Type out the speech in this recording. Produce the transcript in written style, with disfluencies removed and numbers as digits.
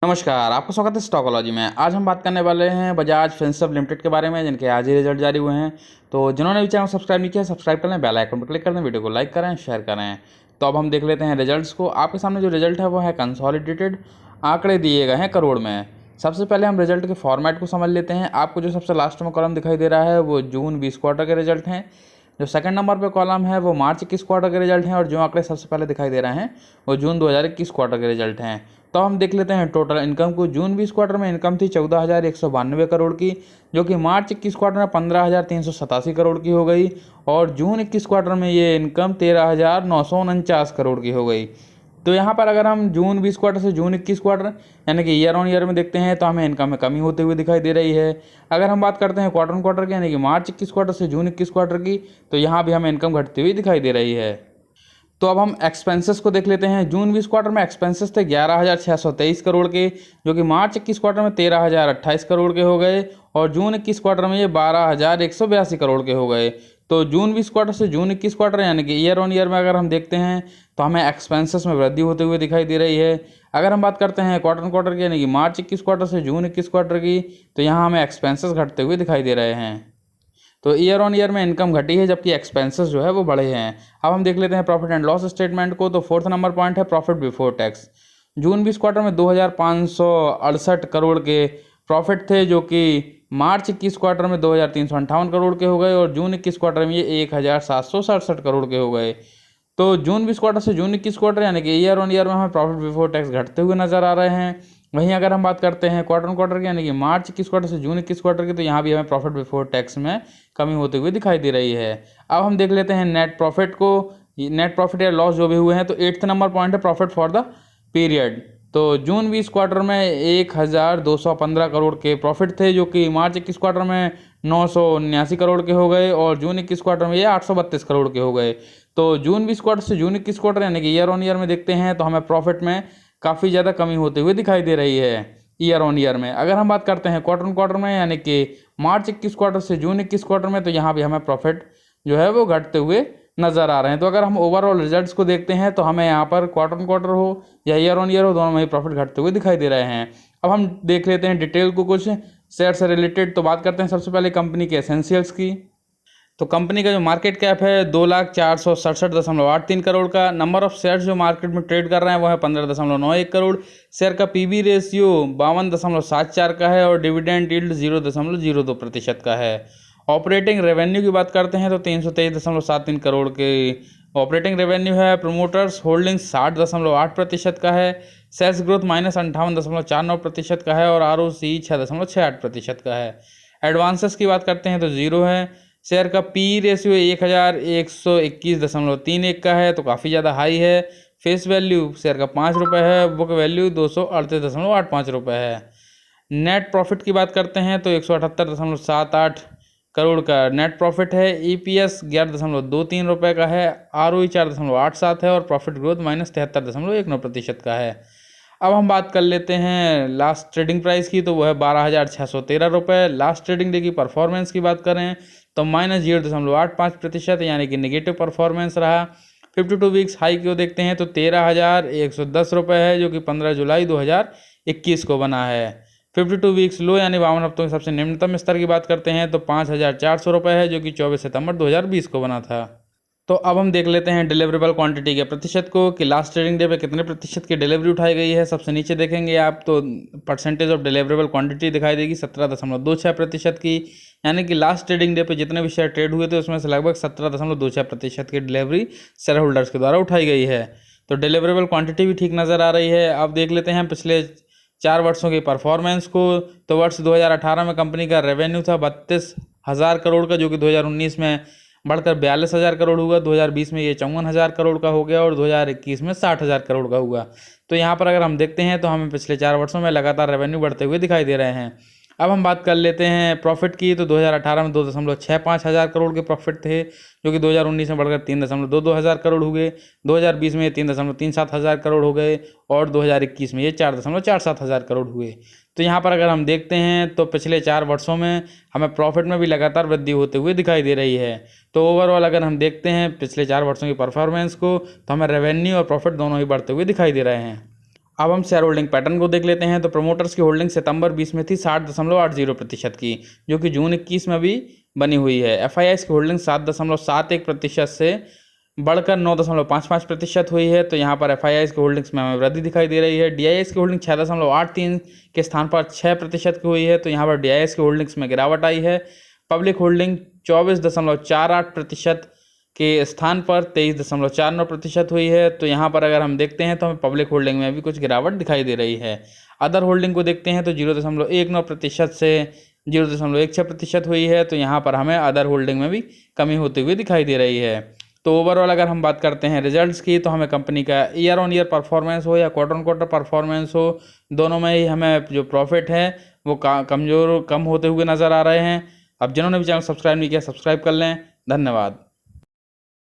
नमस्कार, आपका स्वागत है स्टॉकोलॉजी में। आज हम बात करने वाले हैं बजाज फिनसर्व लिमिटेड के बारे में, जिनके आज ही रिजल्ट जारी हुए हैं। तो जिन्होंने भी चैनल सब्सक्राइब नहीं किया, सब्सक्राइब कर लें, बेल आइकन पर क्लिक कर दें, वीडियो को लाइक करें, शेयर करें। तो अब हम देख लेते हैं रिजल्ट्स को। आपके सामने जो रिजल्ट है वो है कंसोलिडेटेड, आंकड़े दिए गए हैं करोड़ में। सबसे पहले हम रिजल्ट के फॉर्मेट को समझ लेते हैं। आपको जो सबसे लास्ट में कॉलम दिखाई दे रहा है वो जून 20 क्वार्टर के रिजल्ट हैं। जो सेकंड नंबर पे कॉलम है वो मार्च 21 क्वार्टर के रिजल्ट हैं, और जो आंकड़े सबसे पहले दिखाई दे रहे हैं वो जून 2021 क्वार्टर के रिजल्ट हैं। तो हम देख लेते हैं टोटल इनकम को। जून 20 क्वार्टर में इनकम थी 14,192 करोड़ की, जो कि मार्च 21 क्वार्टर में 15,387 करोड़ की हो गई, और जून 21 क्वार्टर में ये इनकम 13,949 करोड़ की हो गई। तो यहाँ पर अगर हम जून 20 क्वार्टर से जून 21 क्वार्टर यानी कि ईयर ऑन ईयर में देखते हैं तो हमें इनकम में कमी होते हुए दिखाई दे रही है। अगर हम बात करते हैं क्वार्टर ऑन क्वार्टर की यानी कि मार्च 21 क्वार्टर से जून 21 क्वार्टर की, तो यहाँ भी हमें इनकम घटती हुई दिखाई दे रही है। तो अब हम एक्सपेंसेस को देख लेते हैं। जून 20 क्वार्टर में एक्सपेंसेस थे 11,623 करोड़ के, जो कि मार्च 21 क्वार्टर में 13,028 करोड़ के हो गए, और जून 21 क्वार्टर में ये 12,182 करोड़ के हो गए। तो जून 20 क्वार्टर से जून 21 क्वार्टर यानी कि ईयर ऑन ईयर में अगर हम देखते हैं तो हमें एक्सपेंसेस में वृद्धि होते हुए दिखाई दे रही है। अगर हम बात करते हैं क्वार्टर क्वार्टर की यानी कि मार्च 21 क्वार्टर से जून 21 क्वार्टर की, तो यहाँ हमें एक्सपेंसेस घटते हुए दिखाई दे रहे हैं। तो ईयर ऑन ईयर में इनकम घटी है, जबकि एक्सपेंसेस जो है वो बढ़े हैं। अब हम देख लेते हैं प्रॉफिट एंड लॉस स्टेटमेंट को। तो फोर्थ नंबर पॉइंट है प्रॉफिट बिफोर टैक्स। जून 20 क्वार्टर में 2,568 करोड़ के प्रॉफिट थे, जो कि मार्च 21 क्वार्टर में 2,358 करोड़ के हो गए, और जून 21 क्वार्टर में ये 1,767 करोड़ के हो गए। तो जून 20 क्वार्टर से जून 21 क्वार्टर यानी कि ईयर ऑन ईयर में हमें प्रॉफिट बिफोर टैक्स घटते हुए नजर आ रहे हैं। वहीं अगर हम बात करते हैं क्वार्टर ऑन क्वार्टर की यानी कि मार्च 21 क्वार्टर से जून 21 क्वार्टर की, तो यहाँ भी हमें प्रॉफिट बिफोर टैक्स में कमी होती हुई दिखाई दे रही है। अब हम देख लेते हैं नेट प्रॉफिट को। नेट प्रॉफिट या लॉस जो भी हुए हैं, तो 8th नंबर पॉइंट है प्रॉफिट फॉर द पीरियड। तो जून 20 क्वार्टर में 1,215 करोड़ के प्रॉफिट थे, जो कि मार्च 21 क्वार्टर में 979 करोड़ के हो गए, और जून 21 क्वार्टर में ये 832 करोड़ के हो गए। तो जून 20 क्वार्टर से जून 21 क्वार्टर यानी कि ईयर ऑन ईयर में देखते हैं तो हमें प्रॉफिट में काफ़ी ज़्यादा कमी होते हुए दिखाई दे रही है ईयर ऑन ईयर में। अगर हम बात करते हैं क्वार्टर ऑन क्वार्टर में यानी कि मार्च 21 क्वार्टर से जून 21 क्वार्टर में, तो यहाँ भी हमें प्रॉफिट जो है वो घटते हुए नज़र आ रहे हैं। तो अगर हम ओवरऑल रिजल्ट्स को देखते हैं तो हमें यहाँ पर क्वार्टर ऑन क्वार्टर हो या ईयर ऑन ईयर हो, दोनों में ही प्रॉफिट घटते हुए दिखाई दे रहे हैं। अब हम देख लेते हैं डिटेल को कुछ शेयर से रिलेटेड। तो बात करते हैं सबसे पहले कंपनी के एसेंशियल्स की। तो कंपनी का जो मार्केट कैप है 2,04,67.83 करोड़ का। नंबर ऑफ शेयर्स जो मार्केट में ट्रेड कर रहे हैं वो है 15.91 करोड़। शेयर का पीबी रेशियो 52.74 का है, और डिविडेंड यील्ड 0.02% का है। ऑपरेटिंग रेवेन्यू की बात करते हैं तो 323.73 करोड़ के ऑपरेटिंग रेवेन्यू है। प्रोमोटर्स होल्डिंग 60.8% का है। सेल्स ग्रोथ -58.49% का है, और ROC 6.68% का है। एडवांसेस की बात करते हैं तो 0 है। शेयर का पी रेशियो 1,121.31 का है, तो काफ़ी ज़्यादा हाई है। फेस वैल्यू शेयर का 5 रुपये है। बुक वैल्यू 238.85 रुपये है। नेट प्रॉफिट की बात करते हैं तो 178.78 करोड़ का नेट प्रॉफिट है। EPS 11.23 रुपये का है। ROE 4.87 है, और प्रॉफिट ग्रोथ -73.19% का है। अब हम बात कर लेते हैं लास्ट ट्रेडिंग प्राइस की, तो वो है 12,613 रुपये। लास्ट ट्रेडिंग डे की परफॉर्मेंस की बात करें तो -0.85% यानी कि नेगेटिव परफॉर्मेंस रहा। 52 वीक्स हाई को देखते हैं तो 13,110 रुपये है, जो कि 15 जुलाई 2021 को बना है। 52 वीक्स लो यानी 52 हफ्तों के सबसे निम्नतम स्तर की बात करते हैं तो 5,400 रुपये है, जो कि 24 सितंबर 2020 को बना था। तो अब हम देख लेते हैं डिलीवरेबल क्वांटिटी के प्रतिशत को, कि लास्ट ट्रेडिंग डे पे कितने प्रतिशत की डिलीवरी उठाई गई है। सबसे नीचे देखेंगे आप तो परसेंटेज ऑफ डिलीवरेबल क्वांटिटी दिखाई देगी 17.26% की, यानी कि लास्ट ट्रेडिंग डे पे जितने भी शेयर ट्रेड हुए थे उसमें से लगभग 17.26% की डिलीवरी शेयर होल्डर्स के द्वारा उठाई गई है। तो डिलीवरेबल क्वांटिटी भी ठीक नज़र आ रही है। अब देख लेते हैं पिछले 4 वर्षों की परफॉर्मेंस को। तो वर्ष 2018 में कंपनी का रेवेन्यू था 32,000 करोड़ का, जो कि 2019 में बढ़कर 42,000 करोड़ हुआ। 2020 में ये 54,000 करोड़ का हो गया, और 2021 में 60,000 करोड़ का हुआ। तो यहाँ पर अगर हम देखते हैं तो हमें पिछले 4 वर्षों में लगातार रेवेन्यू बढ़ते हुए दिखाई दे रहे हैं। अब हम बात कर लेते हैं प्रॉफिट की। तो 2018 में 2.65 हज़ार करोड़ के प्रॉफिट थे, जो कि 2019 में बढ़कर 3.22 हज़ार करोड़ हुए। 2020 में ये 3.37 हज़ार करोड़ हो गए, और 2021 में ये 4.47 हज़ार करोड़ हुए। तो यहाँ पर अगर हम देखते हैं तो पिछले 4 वर्षों में हमें प्रॉफिट में भी लगातार वृद्धि होते हुए दिखाई दे रही है। तो ओवरऑल अगर हम देखते हैं पिछले 4 वर्षों की परफॉर्मेंस को, तो हमें रेवेन्यू और प्रॉफिट दोनों ही बढ़ते हुए दिखाई दे रहे हैं। अब हम शेयर होल्डिंग पैटर्न को देख लेते हैं। तो प्रमोटर्स की होल्डिंग सितंबर 20 में थी 60.80% की, जो कि जून 21 में भी बनी हुई है। एफआईआईस की होल्डिंग 7.71% से बढ़कर 9.55% हुई है। तो यहाँ पर एफआईआईस की होल्डिंग्स में हमें वृद्धि दिखाई दे रही है। डीआईएस की होल्डिंग 6.83 के स्थान पर 6% की हुई है। तो यहाँ पर डीआईएस की होल्डिंग्स में गिरावट आई है। पब्लिक होल्डिंग 24.48% के स्थान पर 23.49% हुई है। तो यहाँ पर अगर हम देखते हैं तो हमें पब्लिक होल्डिंग में भी कुछ गिरावट दिखाई दे रही है। अदर होल्डिंग को देखते हैं तो 0.19% से 0.16% हुई है। तो यहाँ पर हमें अदर होल्डिंग में भी कमी होती हुई दिखाई दे रही है। तो ओवरऑल अगर हम बात करते हैं रिजल्ट्स की, तो हमें कंपनी का ईयर ऑन ईयर परफॉर्मेंस हो या क्वार्टर ऑन क्वार्टर परफॉर्मेंस हो, दोनों में ही हमें जो प्रॉफिट है वो कम होते हुए नज़र आ रहे हैं। अब जिन्होंने भी चैनल सब्सक्राइब नहीं किया, सब्सक्राइब कर लें। धन्यवाद।